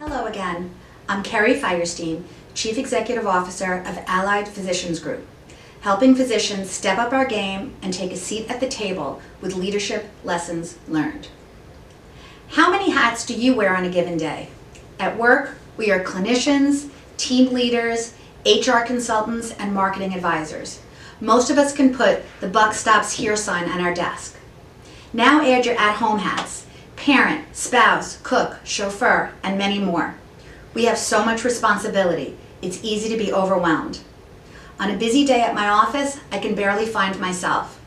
Hello again. I'm Kerry Fierstein, Chief Executive Officer of Allied Physicians Group, helping physicians step up our game and take a seat at the table with leadership lessons learned. How many hats do you wear on a given day? At work, we are clinicians, team leaders, HR consultants, and marketing advisors. Most of us can put the "buck stops here" sign on our desk. Now add your at-home hats: parent, spouse, cook, chauffeur, and many more. We have so much responsibility, it's easy to be overwhelmed. On a busy day at my office, I can barely find myself.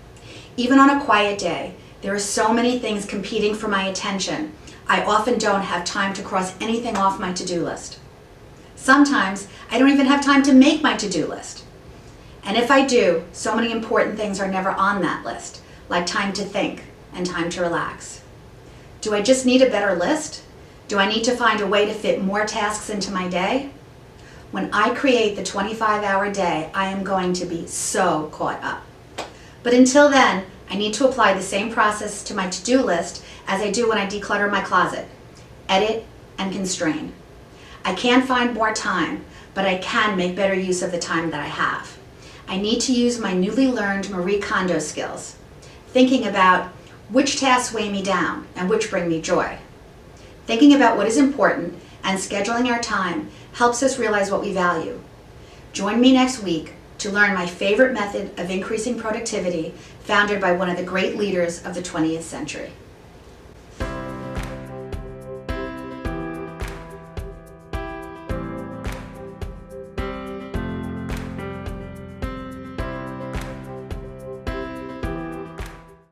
Even on a quiet day, there are so many things competing for my attention, I often don't have time to cross anything off my to-do list. Sometimes, I don't even have time to make my to-do list. And if I do, so many important things are never on that list, like time to think and time to relax. Do I just need a better list? Do I need to find a way to fit more tasks into my day? When I create the 25-hour day, I am going to be so caught up. But until then, I need to apply the same process to my to-do list as I do when I declutter my closet: edit and constrain. I can't find more time, but I can make better use of the time that I have. I need to use my newly learned Marie Kondo skills, thinking about which tasks weigh me down and which bring me joy. Thinking about what is important and scheduling our time helps us realize what we value. Join me next week to learn my favorite method of increasing productivity, founded by one of the great leaders of the 20th century.